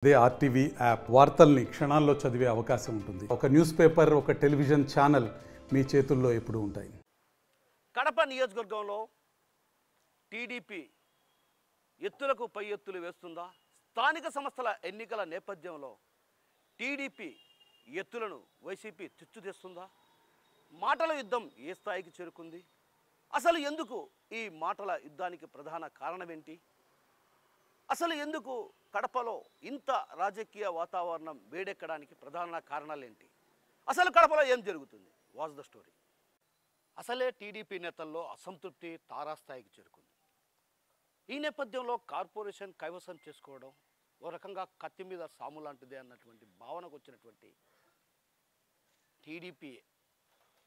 అదే RTV app వార్తల్ని క్షణాల్లో చదివే అవకాశం ఉంటుంది. ఒక న్యూస్ పేపర్, ఒక టెలివిజన్ ఛానల్ మీ చేతుల్లో ఎప్పుడూ ఉంటాయి. కడప నియోజకవర్గంలో టీడీపీ ఎత్తులకు పై ఎత్తులు వేస్తుందా? స్థానిక సంస్థల ఎన్నికల నేపథ్యంలో టీడీపీ ఎత్తులను వైసీపీ చిచ్చు తెస్తుందా? మాటల యుద్ధం ఏ స్థాయికి చేరుకుంది? అసలు ఎందుకు ఈ మాటల యుద్ధానికి ప్రధాన కారణం ఏంటి? అసలు ఎందుకు కడపలో ఇంత రాజకీయ వాతావరణం వేడెక్కడానికి ప్రధాన కారణాలు ఏంటి? అసలు కడపలో ఏం జరుగుతుంది? Watch the story. అసలే టీడీపీ నేతల్లో అసంతృప్తి తారాస్థాయికి చేరుకుంది. ఈ నేపథ్యంలో కార్పొరేషన్ కైవసం చేసుకోవడం ఓ రకంగా కత్తి మీద సాము లాంటిదే అన్నటువంటి భావనకు వచ్చినటువంటి టీడీపీ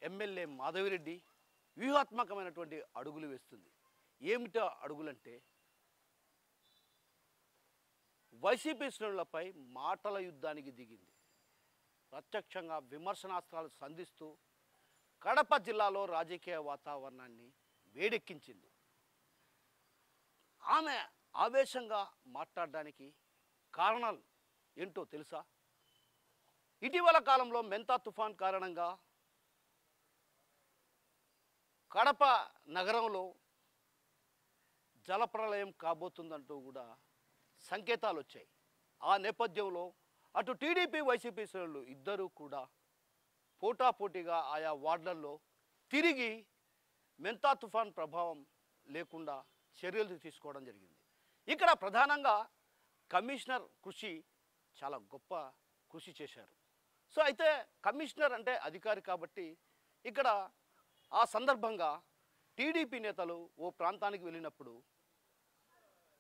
ఎమ్మెల్యే మాధవిరెడ్డి వ్యూహాత్మకమైనటువంటి అడుగులు వేస్తుంది. ఏమిటా అడుగులంటే, వైసీపీ శ్రేణులపై మాటల యుద్ధానికి దిగింది. ప్రత్యక్షంగా విమర్శనాస్త్రాలు సంధిస్తూ కడప జిల్లాలో రాజకీయ వాతావరణాన్ని వేడెక్కించింది. ఆమె ఆవేశంగా మాట్లాడడానికి కారణాలు ఏంటో తెలుసా? ఇటీవల కాలంలో మెంతా తుఫాన్ కారణంగా కడప నగరంలో జలప్రళయం కాబోతుందంటూ కూడా సంకేతాలు వచ్చాయి. ఆ నేపథ్యంలో అటు టీడీపీ వైసీపీ శ్రేణులు ఇద్దరూ కూడా పోటాపోటీగా ఆయా వార్డులలో తిరిగి మెంతా తుఫాన్ ప్రభావం లేకుండా చర్యలు తీసుకోవడం జరిగింది. ఇక్కడ ప్రధానంగా కమిషనర్ కృషి చాలా గొప్ప కృషి చేశారు. సో అయితే కమిషనర్ అంటే అధికారి కాబట్టి ఇక్కడ ఆ సందర్భంగా టీడీపీ నేతలు ఓ ప్రాంతానికి వెళ్ళినప్పుడు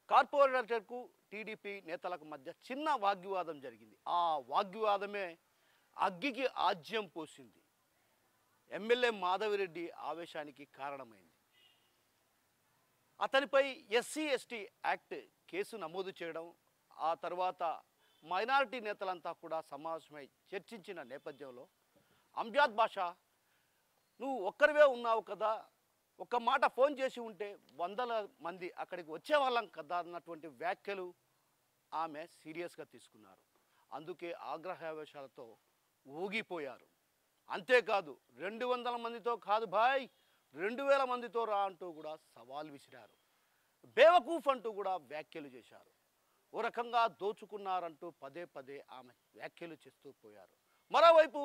కార్పొరేటర్కు టీడీపీ నేతలకు మధ్య చిన్న వాగ్వివాదం జరిగింది. ఆ వాగ్వివాదమే అగ్గికి ఆజ్యం పోసింది. ఎమ్మెల్యే మాధవిరెడ్డి ఆవేశానికి కారణమైంది. అతనిపై ఎస్సీ ఎస్టీ యాక్ట్ కేసు నమోదు చేయడం, ఆ తర్వాత మైనారిటీ నేతలంతా కూడా సమావేశమై చర్చించిన నేపథ్యంలో అంజాద్ బాషా, నువ్వు ఒక్కరివే ఉన్నావు కదా, ఒక మాట ఫోన్ చేసి ఉంటే వందల మంది అక్కడికి వచ్చేవాళ్ళం కదా అన్నటువంటి వ్యాఖ్యలు ఆమె సీరియస్గా తీసుకున్నారు. అందుకే ఆగ్రహావేశాలతో ఊగిపోయారు. అంతేకాదు 200 మందితో కాదు భాయ్, 2000 మందితో రా అంటూ కూడా సవాల్ విసిరారు. బేవకూఫ్ అంటూ కూడా వ్యాఖ్యలు చేశారు. ఓ రకంగా దోచుకున్నారంటూ పదే పదే ఆమె వ్యాఖ్యలు చేస్తూ పోయారు. మరోవైపు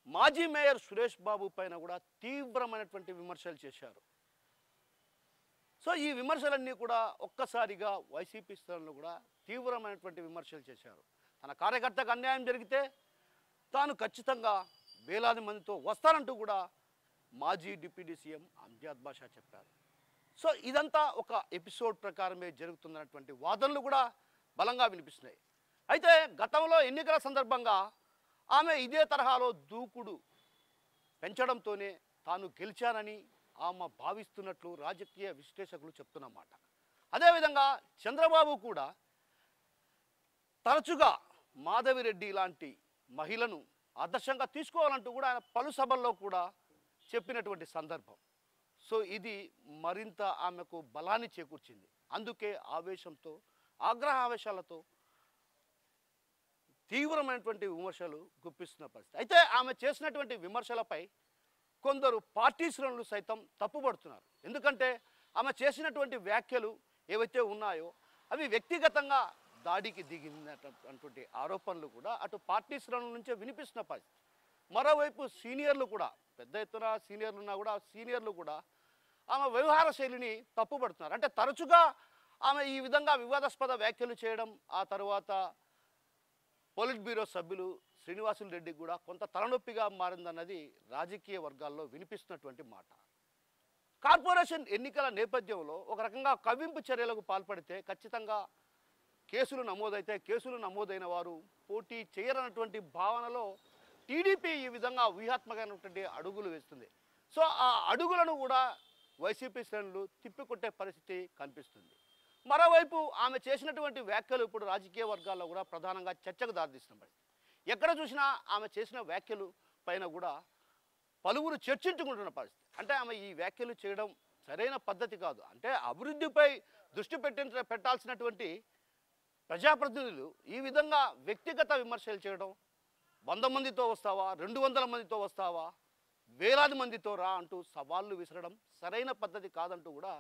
మాజీ మేయర్ సురేష్ బాబు పైన కూడా తీవ్రమైనటువంటి విమర్శలు చేశారు. సో ఈ విమర్శలన్నీ కూడా ఒక్కసారిగా వైసీపీ శ్రేణులు కూడా తీవ్రమైనటువంటి విమర్శలు చేశారు. తన కార్యకర్తకు అన్యాయం జరిగితే తాను ఖచ్చితంగా వేలాది మందితో వస్తానంటూ కూడా మాజీ డిప్యూటీ సీఎం అంజాద్ బాషా చెప్పారు. సో ఇదంతా ఒక ఎపిసోడ్ ప్రకారమే జరుగుతున్నటువంటి వాదనలు కూడా బలంగా వినిపిస్తున్నాయి. అయితే గతంలో ఎన్నికల సందర్భంగా ఆమె ఇదే తరహాలో దూకుడు పెంచడంతోనే తాను గెలిచానని ఆమె భావిస్తున్నట్లు రాజకీయ విశ్లేషకులు చెప్తున్నమాట. అదేవిధంగా చంద్రబాబు కూడా తరచుగా మాధవిరెడ్డి లాంటి మహిళను ఆదర్శంగా తీసుకోవాలంటూ కూడా ఆయన పలు సభల్లో కూడా చెప్పినటువంటి సందర్భం. సో ఇది మరింత ఆమెకు బలాన్ని చేకూర్చింది. అందుకే ఆవేశంతో, ఆగ్రహావేశాలతో తీవ్రమైనటువంటి విమర్శలు గుప్పిస్తున్న పరిస్థితి. అయితే ఆమె చేసినటువంటి విమర్శలపై కొందరు పార్టీ శ్రేణులు సైతం తప్పుపడుతున్నారు. ఎందుకంటే ఆమె చేసినటువంటి వ్యాఖ్యలు ఏవైతే ఉన్నాయో అవి వ్యక్తిగతంగా దాడికి దిగినటువంటి ఆరోపణలు కూడా అటు పార్టీ శ్రేణుల నుంచే వినిపిస్తున్న పరిస్థితి. మరోవైపు సీనియర్లు కూడా, పెద్ద ఎత్తున సీనియర్లు ఉన్నా కూడా సీనియర్లు కూడా ఆమె వ్యవహార శైలిని తప్పుపడుతున్నారు. అంటే తరచుగా ఆమె ఈ విధంగా వివాదాస్పద వ్యాఖ్యలు చేయడం, ఆ తర్వాత పొలిట్ బ్యూరో సభ్యులు శ్రీనివాసులు రెడ్డికి కూడా కొంత తలనొప్పిగా మారిందన్నది రాజకీయ వర్గాల్లో వినిపిస్తున్నటువంటి మాట. కార్పొరేషన్ ఎన్నికల నేపథ్యంలో ఒక రకంగా కవ్వింపు చర్యలకు పాల్పడితే ఖచ్చితంగా కేసులు నమోదైతే, కేసులు నమోదైన వారు పోటీ చేయరన్నటువంటి భావనలో టీడీపీ ఈ విధంగా వ్యూహాత్మకమైనటువంటి అడుగులు వేస్తుంది. సో ఆ అడుగులను కూడా వైసీపీ శ్రేణులు తిప్పికొట్టే పరిస్థితి కనిపిస్తుంది. మరోవైపు ఆమె చేసినటువంటి వ్యాఖ్యలు ఇప్పుడు రాజకీయ వర్గాల్లో కూడా ప్రధానంగా చర్చకు దారితీస్తున్న పరిస్థితి. ఎక్కడ చూసినా ఆమె చేసిన వ్యాఖ్యలు పైన కూడా పలువురు చర్చించుకుంటున్న పరిస్థితి. అంటే ఆమె ఈ వ్యాఖ్యలు చేయడం సరైన పద్ధతి కాదు. అంటే అభివృద్ధిపై దృష్టి పెట్టాల్సినటువంటి ప్రజాప్రతినిధులు ఈ విధంగా వ్యక్తిగత విమర్శలు చేయడం, 100 మందితో వస్తావా, 200 మందితో వస్తావా, వేలాది మందితో రా అంటూ సవాళ్ళు విసరడం సరైన పద్ధతి కాదంటూ కూడా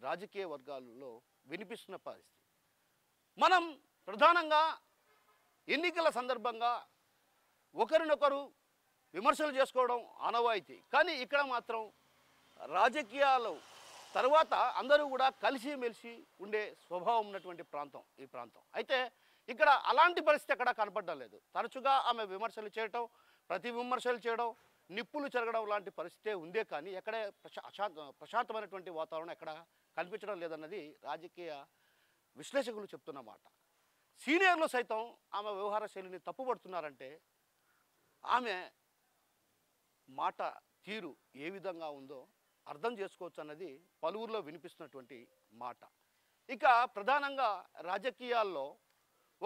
రాజకీయ వర్గాలలో వినిపిస్తున్న పరిస్థితి. మనం ప్రధానంగా ఎన్నికల సందర్భంగా ఒకరినొకరు విమర్శలు చేసుకోవడం ఆనవాయితీ. కానీ ఇక్కడ మాత్రం రాజకీయాలు తర్వాత అందరూ కూడా కలిసిమెలిసి ఉండే స్వభావం ఉన్నటువంటి ప్రాంతం ఈ ప్రాంతం. అయితే ఇక్కడ అలాంటి పరిస్థితి ఎక్కడా కనపడడం లేదు. తరచుగా ఆమె విమర్శలు చేయటం, ప్రతి విమర్శలు చేయడం, నిప్పులు చెరగడం లాంటి పరిస్థితే ఉందే కానీ ఎక్కడే ప్రశాంతమైనటువంటి వాతావరణం ఎక్కడ కనిపించడం లేదన్నది రాజకీయ విశ్లేషకులు చెప్తున్న మాట. సీనియర్లు సైతం ఆమె వ్యవహార శైలిని తప్పుపడుతున్నారంటే ఆమె మాట తీరు ఏ విధంగా ఉందో అర్థం చేసుకోవచ్చు అన్నది పలువురిలో వినిపిస్తున్నటువంటి మాట. ఇక ప్రధానంగా రాజకీయాల్లో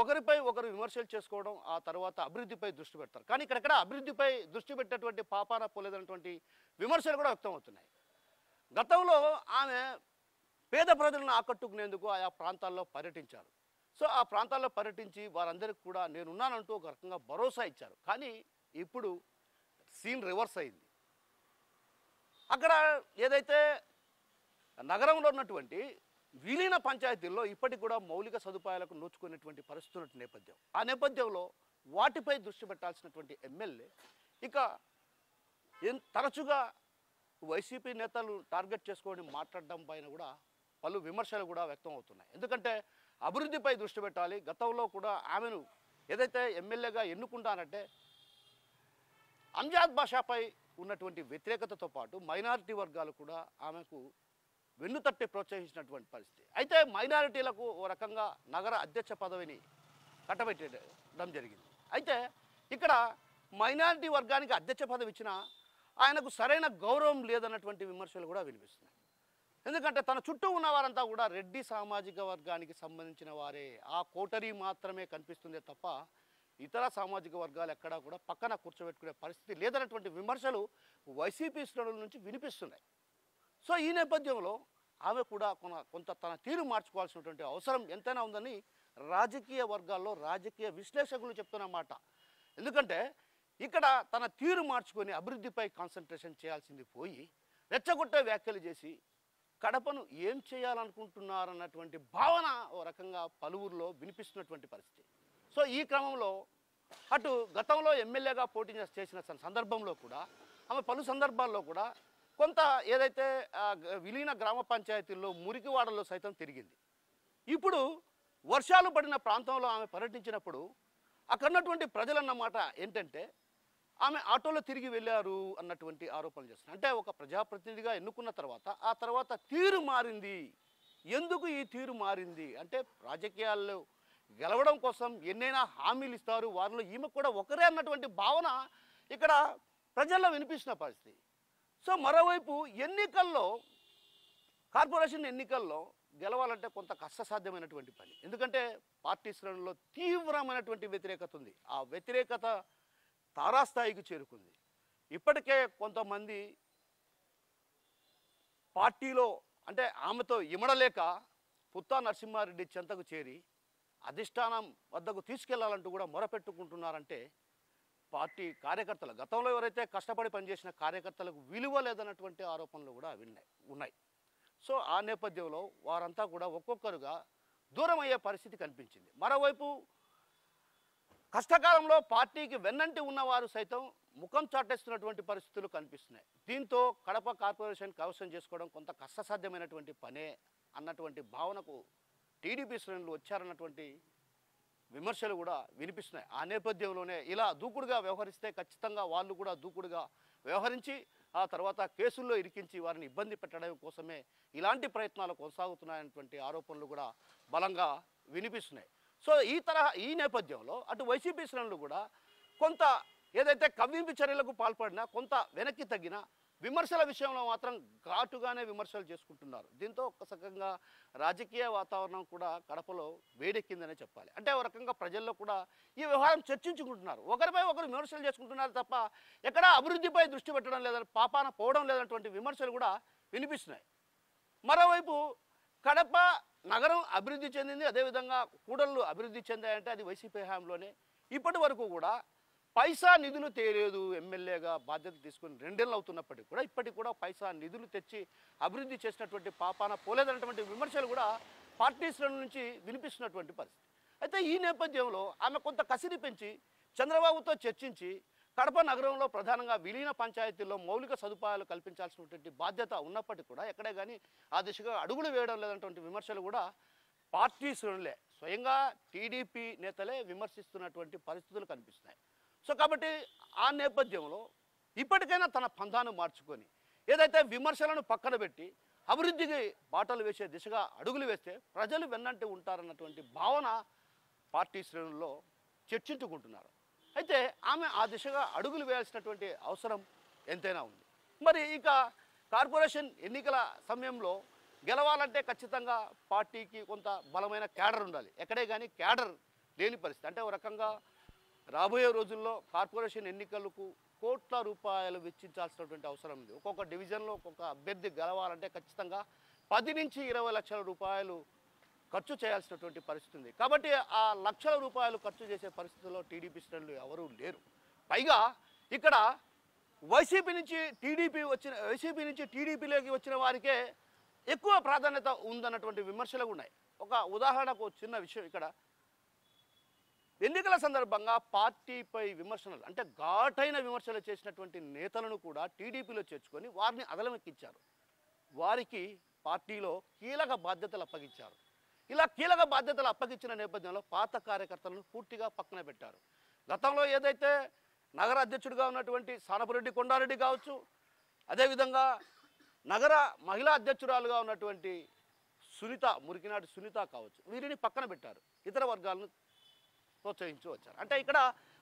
ఒకరిపై ఒకరు విమర్శలు చేసుకోవడం, ఆ తర్వాత అభివృద్ధిపై దృష్టి పెడతారు. కానీ ఇక్కడెక్కడ అభివృద్ధిపై దృష్టి పెట్టేటువంటి పాపాన పోలేదన్నటువంటి విమర్శలు కూడా వ్యక్తం అవుతున్నాయి. గతంలో ఆమె పేద ప్రజలను ఆకట్టుకునేందుకు ఆయా ప్రాంతాల్లో పర్యటించారు. సో ఆ ప్రాంతాల్లో పర్యటించి వారందరికీ కూడా నేనున్నానంటూ ఒక రకంగా భరోసా ఇచ్చారు. కానీ ఇప్పుడు సీన్ రివర్స్ అయింది. అక్కడ ఏదైతే నగరంలో ఉన్నటువంటి విలీన పంచాయతీల్లో ఇప్పటికి కూడా మౌలిక సదుపాయాలకు నోచుకునేటువంటి పరిస్థితున్న నేపథ్యం. ఆ నేపథ్యంలో వాటిపై దృష్టి పెట్టాల్సినటువంటి ఎమ్మెల్యే ఇక తరచుగా వైసీపీ నేతలు టార్గెట్ చేసుకొని మాట్లాడడం పైన కూడా పలు విమర్శలు కూడా వ్యక్తం అవుతున్నాయి. ఎందుకంటే అభివృద్ధిపై దృష్టి పెట్టాలి. గతంలో కూడా ఆమెను ఏదైతే ఎమ్మెల్యేగా ఎన్నుకుంటానంటే అంజాద్ బాషాపై ఉన్నటువంటి వ్యతిరేకతతో పాటు మైనారిటీ వర్గాలు కూడా ఆమెకు వెన్నుతట్టి ప్రోత్సహించినటువంటి పరిస్థితి. అయితే మైనారిటీలకు ఓ రకంగా నగర అధ్యక్ష పదవిని కట్టబెట్టడం జరిగింది. అయితే ఇక్కడ మైనారిటీ వర్గానికి అధ్యక్ష పదవి ఇచ్చినా ఆయనకు సరైన గౌరవం లేదన్నటువంటి విమర్శలు కూడా వినిపిస్తున్నాయి. ఎందుకంటే తన చుట్టూ ఉన్న వారంతా కూడా రెడ్డి సామాజిక వర్గానికి సంబంధించిన వారే, ఆ కోటరీ మాత్రమే కనిపిస్తుందే తప్ప ఇతర సామాజిక వర్గాలు ఎక్కడా కూడా పక్కన కూర్చోబెట్టుకునే పరిస్థితి లేదన్నటువంటి విమర్శలు వైసీపీ శ్రేణుల నుంచి వినిపిస్తున్నాయి. సో ఈ నేపథ్యంలో ఆమె కూడా కొంత తన తీరు మార్చుకోవాల్సినటువంటి అవసరం ఎంతైనా ఉందని రాజకీయ వర్గాల్లో రాజకీయ విశ్లేషకులు చెప్తున్నమాట. ఎందుకంటే ఇక్కడ తన తీరు మార్చుకొని అభివృద్ధిపై కాన్సన్ట్రేషన్ చేయాల్సింది పోయి రెచ్చగొట్టే వ్యాఖ్యలు చేసి కడపను ఏం చేయాలనుకుంటున్నారన్నటువంటి భావన ఓ రకంగా పలువురిలో వినిపిస్తున్నటువంటి పరిస్థితి. సో ఈ క్రమంలో అటు గతంలో ఎమ్మెల్యేగా పోటీ చేసిన సందర్భంలో కూడా ఆమె పలు సందర్భాల్లో కూడా కొంత ఏదైతే విలీన గ్రామ పంచాయతీల్లో మురికివాడల్లో సైతం తిరిగింది. ఇప్పుడు వర్షాలు పడిన ప్రాంతంలో ఆమె పర్యటించినప్పుడు అక్కడ ఉన్నటువంటి ప్రజలన్నమాట ఏంటంటే ఆమె ఆటోలో తిరిగి వెళ్ళారు అన్నటువంటి ఆరోపణలు చేస్తున్నారు. అంటే ఒక ప్రజాప్రతినిధిగా ఎన్నుకున్న తర్వాత ఆ తర్వాత తీరు మారింది. ఎందుకు ఈ తీరు మారింది అంటే రాజకీయాల్లో గెలవడం కోసం ఎన్నైనా హామీలు ఇస్తారు, వారిలో ఈమె కూడా ఒకరే అన్నటువంటి భావన ఇక్కడ ప్రజల్లో వినిపిస్తున్న పరిస్థితి. సో మరోవైపు ఎన్నికల్లో కార్పొరేషన్ ఎన్నికల్లో గెలవాలంటే కొంత కష్టసాధ్యమైనటువంటి పని. ఎందుకంటే పార్టీ శ్రేణుల్లో తీవ్రమైనటువంటి వ్యతిరేకత ఉంది. ఆ వ్యతిరేకత తారాస్థాయికి చేరుకుంది. ఇప్పటికే కొంతమంది పార్టీలో అంటే ఆమెతో ఇమడలేక పుత్తా నరసింహారెడ్డి చెంతకు చేరి అధిష్టానం వద్దకు తీసుకెళ్లాలంటూ కూడా మొరపెట్టుకుంటున్నారంటే పార్టీ కార్యకర్తలు గతంలో ఎవరైతే కష్టపడి పనిచేసిన కార్యకర్తలకు విలువ లేదన్నటువంటి ఆరోపణలు కూడా ఉన్నాయి. సో ఆ నేపథ్యంలో వారంతా కూడా ఒక్కొక్కరుగా దూరం అయ్యే పరిస్థితి కనిపించింది. మరోవైపు కష్టకాలంలో పార్టీకి వెన్నంటి ఉన్నవారు సైతం ముఖం చాటేస్తున్నటువంటి పరిస్థితులు కనిపిస్తున్నాయి. దీంతో కడప కార్పొరేషన్ కైవసం చేసుకోవడం కొంత కష్టసాధ్యమైనటువంటి పనే అన్నటువంటి భావనకు టీడీపీ శ్రేణులు వచ్చారన్నటువంటి విమర్శలు కూడా వినిపిస్తున్నాయి. ఆ నేపథ్యంలోనే ఇలా దూకుడుగా వ్యవహరిస్తే ఖచ్చితంగా వాళ్ళు కూడా దూకుడుగా వ్యవహరించి ఆ తర్వాత కేసుల్లో ఇరికించి వారిని ఇబ్బంది పెట్టడం కోసమే ఇలాంటి ప్రయత్నాలు కొనసాగుతున్నాయన్నటువంటి ఆరోపణలు కూడా బలంగా వినిపిస్తున్నాయి. సో ఈ నేపథ్యంలో అటు వైసీపీ శ్రేణులు కూడా కొంత ఏదైతే కవ్వింపు చర్యలకు పాల్పడినా కొంత వెనక్కి తగ్గిన విమర్శల విషయంలో మాత్రం ఘాటుగానే విమర్శలు చేసుకుంటున్నారు. దీంతో ఒక్కసకంగా రాజకీయ వాతావరణం కూడా కడపలో వేడెక్కిందనే చెప్పాలి. అంటే ఒక రకంగా ప్రజల్లో కూడా ఈ వ్యవహారం చర్చించుకుంటున్నారు, ఒకరిపై ఒకరు విమర్శలు చేసుకుంటున్నారు తప్ప ఎక్కడా అభివృద్ధిపై దృష్టి పెట్టడం లేదని పాపాన పోవడం లేదన్నటువంటి విమర్శలు కూడా వినిపిస్తున్నాయి. మరోవైపు కడప నగరం అభివృద్ధి చెందింది, అదేవిధంగా కూడళ్ళు అభివృద్ధి చెందాయంటే అది వైసీపీ హయాంలోనే. ఇప్పటి వరకు కూడా పైసా నిధులు తేలేదు. ఎమ్మెల్యేగా బాధ్యత తీసుకుని 2 ఏళ్ళు అవుతున్నప్పటికీ కూడా ఇప్పటికి కూడా పైసా నిధులు తెచ్చి అభివృద్ధి చేసినటువంటి పాపాన పోలేదన్నటువంటి విమర్శలు కూడా పార్టీ శ్రేణుల నుంచి వినిపిస్తున్నటువంటి పరిస్థితి. అయితే ఈ నేపథ్యంలో ఆమె కొంత కసిరి పెంచి చంద్రబాబుతో చర్చించి కడప నగరంలో ప్రధానంగా విలీన పంచాయతీల్లో మౌలిక సదుపాయాలు కల్పించాల్సినటువంటి బాధ్యత ఉన్నప్పటికీ కూడా ఎక్కడే కానీ ఆ దిశగా అడుగులు వేయడం లేదన్నటువంటి విమర్శలు కూడా పార్టీ శ్రేణులే, స్వయంగా టీడీపీ నేతలే విమర్శిస్తున్నటువంటి పరిస్థితులు కనిపిస్తున్నాయి. సో కాబట్టి ఆ నేపథ్యంలో ఇప్పటికైనా తన పంథాను మార్చుకొని ఏదైతే విమర్శలను పక్కన పెట్టి అభివృద్ధికి బాటలు వేసే దిశగా అడుగులు వేస్తే ప్రజలు వెన్నంటి ఉంటారన్నటువంటి భావన పార్టీ శ్రేణుల్లో చర్చించుకుంటున్నారు. అయితే ఆమె ఆ దిశగా అడుగులు వేయాల్సినటువంటి అవసరం ఎంతైనా ఉంది. మరి ఇక కార్పొరేషన్ ఎన్నికల సమయంలో గెలవాలంటే ఖచ్చితంగా పార్టీకి కొంత బలమైన క్యాడర్ ఉండాలి. ఎక్కడే కానీ క్యాడర్ లేని పరిస్థితి. అంటే ఒక రకంగా రాబోయే రోజుల్లో కార్పొరేషన్ ఎన్నికలకు కోట్ల రూపాయలు వెచ్చించాల్సినటువంటి అవసరం ఉంది. ఒక్కొక్క డివిజన్లో ఒక్కొక్క అభ్యర్థి గెలవాలంటే ఖచ్చితంగా 10 నుంచి 20 లక్షల రూపాయలు ఖర్చు చేయాల్సినటువంటి పరిస్థితి ఉంది. కాబట్టి ఆ లక్షల రూపాయలు ఖర్చు చేసే పరిస్థితుల్లో టీడీపీ శ్రేణులు ఎవరూ లేరు. పైగా ఇక్కడ వైసీపీ నుంచి టీడీపీలోకి వచ్చిన వారికే ఎక్కువ ప్రాధాన్యత ఉందన్నటువంటి విమర్శలు ఉన్నాయి. ఒక ఉదాహరణకు చిన్న విషయం, ఇక్కడ ఎన్నికల సందర్భంగా పార్టీపై విమర్శలు అంటే ఘాటైన విమర్శలు చేసినటువంటి నేతలను కూడా టీడీపీలో చేర్చుకొని వారిని అదలమెక్కించారు. వారికి పార్టీలో కీలక బాధ్యతలు అప్పగించారు. ఇలా కీలక బాధ్యతలు అప్పగించిన నేపథ్యంలో పాత కార్యకర్తలను పూర్తిగా పక్కన పెట్టారు. గతంలో ఏదైతే నగర అధ్యక్షుడిగా ఉన్నటువంటి సానపురెడ్డి కొండారెడ్డి కావచ్చు, అదేవిధంగా నగర మహిళా అధ్యక్షురాలుగా ఉన్నటువంటి మురికినాటి సునీత కావచ్చు, వీరిని పక్కన పెట్టారు. ఇతర వర్గాలను ప్రోత్సహించు వచ్చారు. అంటే ఇక్కడ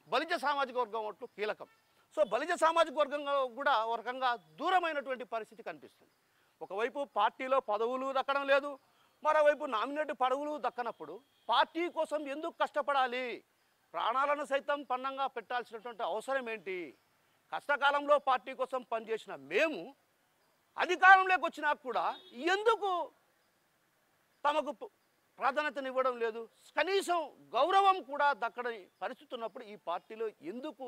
బలిజ సామాజిక వర్గం ఓట్లు కీలకం. సో బలిజ సామాజిక వర్గంగా కూడా ఒక రకంగా దూరమైనటువంటి పరిస్థితి కనిపిస్తుంది. ఒకవైపు పార్టీలో పదవులు దక్కడం లేదు, మరోవైపు నామినేట్ పదవులు దక్కనప్పుడు పార్టీ కోసం ఎందుకు కష్టపడాలి? ప్రాణాలను సైతం పన్నంగా పెట్టాల్సినటువంటి అవసరం ఏంటి? కష్టకాలంలో పార్టీ కోసం పనిచేసిన మేము అధికారంలోకి వచ్చినా కూడా ఎందుకు తమకు ప్రాధాన్యతనివ్వడం లేదు? కనీసం గౌరవం కూడా దక్కని పరిస్థితి ఉన్నప్పుడు ఈ పార్టీలో ఎందుకు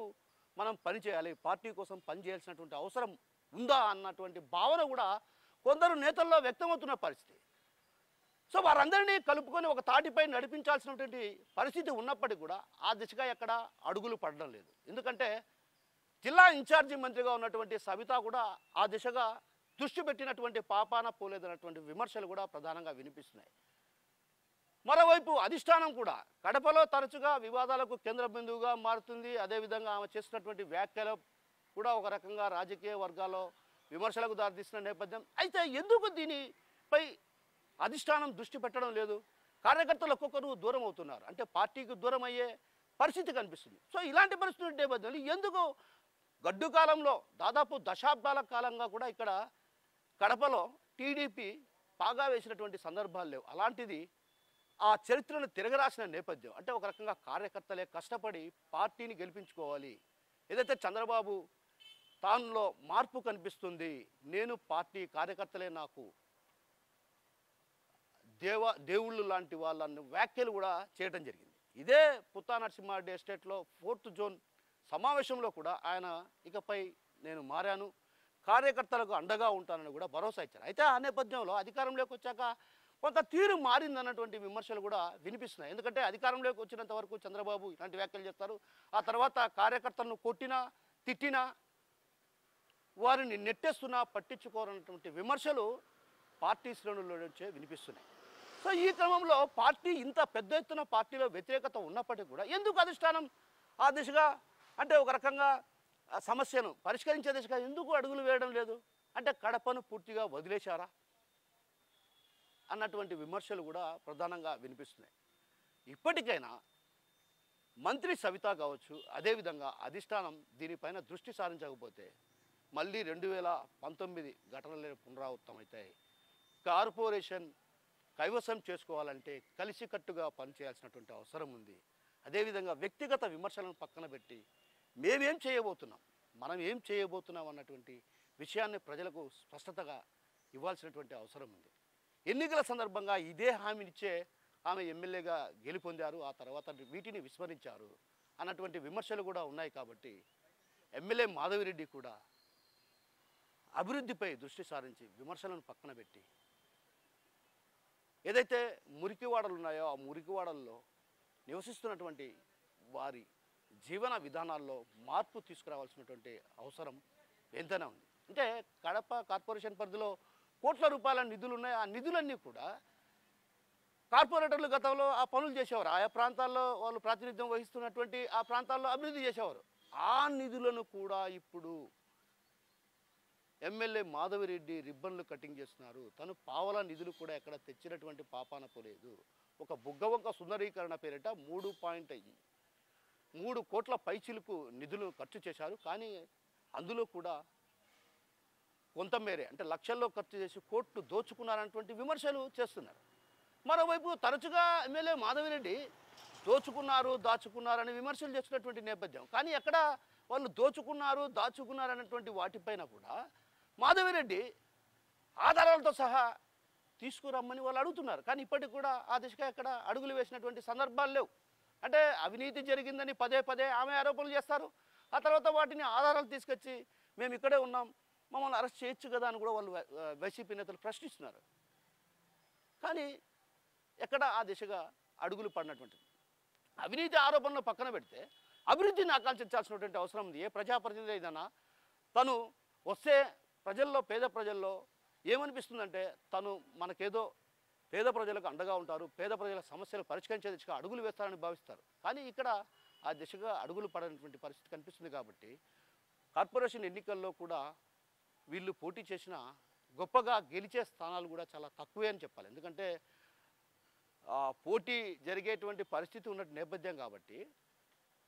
మనం పనిచేయాలి? పార్టీ కోసం పనిచేయాల్సినటువంటి అవసరం ఉందా అన్నటువంటి భావన కూడా కొందరు నేతల్లో వ్యక్తమవుతున్న పరిస్థితి. సో వారందరినీ కలుపుకొని ఒక తాటిపై నడిపించాల్సినటువంటి పరిస్థితి ఉన్నప్పటికీ కూడా ఆ దిశగా ఎక్కడ అడుగులు పడడం లేదు. ఎందుకంటే జిల్లా ఇన్ఛార్జి మంత్రిగా ఉన్నటువంటి సవిత కూడా ఆ దిశగా దృష్టి పెట్టినటువంటి పాపాన పోలేదన్నటువంటి విమర్శలు కూడా ప్రధానంగా వినిపిస్తున్నాయి. మరోవైపు అధిష్టానం కూడా కడపలో తరచుగా వివాదాలకు కేంద్ర బిందువుగా మారుతుంది. అదేవిధంగా ఆమె చేసినటువంటి వ్యాఖ్యలు కూడా ఒక రకంగా రాజకీయ వర్గాల్లో విమర్శలకు దారితీస్తున్న నేపథ్యం. అయితే ఎందుకు దీనిపై అధిష్టానం దృష్టి పెట్టడం లేదు? కార్యకర్తలు ఒక్కొక్కరు దూరం అవుతున్నారు, అంటే పార్టీకి దూరం అయ్యే పరిస్థితి కనిపిస్తుంది. సో ఇలాంటి పరిస్థితుల నేపథ్యంలో ఎందుకు గడ్డు కాలంలో దాదాపు దశాబ్దాల కాలంగా కూడా ఇక్కడ కడపలో టీడీపీ పాగా వేసినటువంటి సందర్భాలు లేవు. అలాంటిది ఆ చరిత్రను తిరగరాసిన నేపథ్యం. అంటే ఒక రకంగా కార్యకర్తలే కష్టపడి పార్టీని గెలిపించుకోవాలి. ఏదైతే చంద్రబాబు తానులో మార్పు కనిపిస్తుంది, నేను పార్టీ కార్యకర్తలే నాకు దేవుళ్ళు లాంటి వాళ్ళని వ్యాఖ్యలు కూడా చేయడం జరిగింది. ఇదే పుత్తా నరసింహారెడ్డి ఎస్టేట్లో 4th జోన్ సమావేశంలో కూడా ఆయన ఇకపై నేను మారాను, కార్యకర్తలకు అండగా ఉంటానని కూడా భరోసా ఇచ్చారు. అయితే ఆ నేపథ్యంలో అధికారంలోకి వచ్చాక కొంత తీరు మారిందన్నటువంటి విమర్శలు కూడా వినిపిస్తున్నాయి. ఎందుకంటే అధికారంలోకి వచ్చినంత వరకు చంద్రబాబు ఇలాంటి వ్యాఖ్యలు చేస్తారు, ఆ తర్వాత కార్యకర్తలను కొట్టినా తిట్టినా వారిని నెట్టేస్తున్నా పట్టించుకోరన్నటువంటి విమర్శలు పార్టీ శ్రేణుల్లో నుంచే వినిపిస్తున్నాయి. సో ఈ క్రమంలో పార్టీ ఇంత పెద్ద ఎత్తున పార్టీలో వ్యతిరేకత ఉన్నప్పటికీ కూడా ఎందుకు అధిష్టానం ఆ దిశగా అంటే ఒక రకంగా సమస్యను పరిష్కరించే దిశగా ఎందుకు అడుగులు వేయడం లేదు? అంటే కడపను పూర్తిగా వదిలేశారా అన్నటువంటి విమర్శలు కూడా ప్రధానంగా వినిపిస్తున్నాయి. ఇప్పటికైనా మంత్రి సవిత కావచ్చు, అదేవిధంగా అధిష్టానం దీనిపైన దృష్టి సారించకపోతే మళ్ళీ 2019 ఘటనలే పునరావృతమవుతాయి. కార్పొరేషన్ కైవసం చేసుకోవాలంటే కలిసికట్టుగా పనిచేయాల్సినటువంటి అవసరం ఉంది. అదేవిధంగా వ్యక్తిగత విమర్శలను పక్కన పెట్టి మేమేం చేయబోతున్నాం, మనం ఏం చేయబోతున్నాం అన్నటువంటి విషయాన్ని ప్రజలకు స్పష్టతగా ఇవ్వాల్సినటువంటి అవసరం ఉంది. ఎన్నికల సందర్భంగా ఇదే హామీనిచ్చే ఆమె ఎమ్మెల్యేగా గెలుపొందారు. ఆ తర్వాత వీటిని విస్మరించారు అన్నటువంటి విమర్శలు కూడా ఉన్నాయి. కాబట్టి ఎమ్మెల్యే మాధవిరెడ్డి కూడా అభివృద్ధిపై దృష్టి సారించి విమర్శలను పక్కన పెట్టి ఏదైతే మురికివాడలు ఉన్నాయో ఆ మురికివాడల్లో నివసిస్తున్నటువంటి వారి జీవన విధానాల్లో మార్పు తీసుకురావాల్సినటువంటి అవసరం ఎంతైనా ఉంది. అంటే కడప కార్పొరేషన్ పరిధిలో కోట్ల రూపాయల నిధులు ఉన్నాయి. ఆ నిధులన్నీ కూడా కార్పొరేటర్లు గతంలో ఆ పనులు చేసేవారు. ఆయా ప్రాంతాల్లో వాళ్ళు ప్రాతినిధ్యం వహిస్తున్నటువంటి ఆ ప్రాంతాల్లో అభివృద్ధి చేసేవారు. ఆ నిధులను కూడా ఇప్పుడు ఎమ్మెల్యే మాధవిరెడ్డి రిబ్బన్లు కటింగ్ చేస్తున్నారు. తను పావల నిధులు కూడా ఎక్కడ తెచ్చినటువంటి పాపాన పోలేదు. ఒక బుగ్గవంక సుందరీకరణ పేరిట 3.3 కోట్ల పైచిలకు నిధులు ఖర్చు చేశారు. కానీ అందులో కూడా కొంతమేరే అంటే లక్షల్లో ఖర్చు చేసి కోట్లు దోచుకున్నారన్నటువంటి విమర్శలు చేస్తున్నారు. మరోవైపు తరచుగా ఎమ్మెల్యే మాధవిరెడ్డి దాచుకున్నారని విమర్శలు చేస్తున్నటువంటి నేపథ్యం. కానీ ఎక్కడ వాళ్ళు దాచుకున్నారన్నటువంటి వాటిపైన కూడా మాధవిరెడ్డి ఆధారాలతో సహా తీసుకురమ్మని వాళ్ళు అడుగుతున్నారు. కానీ ఇప్పటికి కూడా ఆ దిశగా ఎక్కడ అడుగులు వేసినటువంటి సందర్భాలు లేవు. అంటే అవినీతి జరిగిందని పదే ఆమె ఆరోపణలు చేస్తారు. ఆ తర్వాత వాటిని ఆధారాలు తీసుకొచ్చి మేము ఇక్కడే ఉన్నాం, మమ్మల్ని అరెస్ట్ చేయొచ్చు కదా అని కూడా వాళ్ళు వైసీపీ నేతలు ప్రశ్నిస్తున్నారు. కానీ ఎక్కడ ఆ దిశగా అడుగులు పడినటువంటిది. అవినీతి ఆరోపణలు పక్కన పెడితే అభివృద్ధిని ఆకాంక్షించాల్సినటువంటి అవసరం ఉంది. ఏ ప్రజాప్రతినిధి ఏదైనా తను వస్తే పేద ప్రజల్లో ఏమనిపిస్తుందంటే తను మనకేదో పేద ప్రజలకు అండగా ఉంటారు, పేద ప్రజల సమస్యలు పరిష్కరించే దిశగా అడుగులు వేస్తారని భావిస్తారు. కానీ ఇక్కడ ఆ దిశగా అడుగులు పడనటువంటి పరిస్థితి కనిపిస్తుంది. కాబట్టి కార్పొరేషన్ ఎన్నికల్లో కూడా వీళ్ళు పోటీ చేసిన గొప్పగా గెలిచే స్థానాలు కూడా చాలా తక్కువే అని చెప్పాలి. ఎందుకంటే పోటీ జరిగేటువంటి పరిస్థితి ఉన్న నేపథ్యం కాబట్టి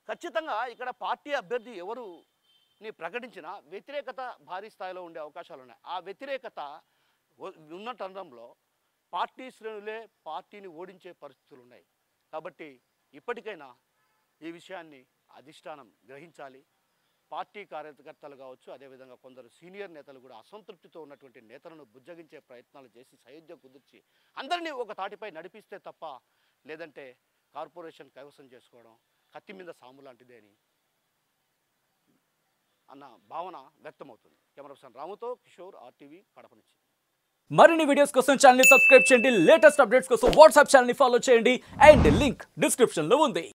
ఖచ్చితంగా ఇక్కడ పార్టీ అభ్యర్థి ఎవరుని ప్రకటించినా వ్యతిరేకత భారీ స్థాయిలో ఉండే అవకాశాలు ఉన్నాయి. ఆ వ్యతిరేకత ఉన్న తరుణంలో పార్టీ శ్రేణులే పార్టీని ఓడించే పరిస్థితులు ఉన్నాయి. కాబట్టి ఇప్పటికైనా ఈ విషయాన్ని అధిష్టానం గ్రహించాలి. పార్టీ కార్యకర్తలు కావచ్చు, అదేవిధంగా కొందరు సీనియర్ నేతలు కూడా అసంతృప్తితో ఉన్నటువంటి నేతలను బుజ్జగించే ప్రయత్నాలు చేసి సయోధ్య కుదిర్చి అందరినీ ఒక తాటిపై నడిపిస్తే తప్ప లేదంటే కార్పొరేషన్ కైవసం చేసుకోవడం కత్తి మీద సాము లాంటిదే అని అన్న భావన వ్యక్తమవుతుంది. కెమెరా పర్సన్ రాముతో కిషోర్, RTV, కడప నుంచి. మరిన్ని వీడియోస్ కోసం ఛానల్ ని సబ్స్క్రైబ్ చేయండి. లేటెస్ట్ అప్డేట్స్ కోసం వాట్సాప్ ఛానల్ ని ఫాలో చేయండి. అండ్ లింక్ డిస్క్రిప్షన్ లో ఉంది.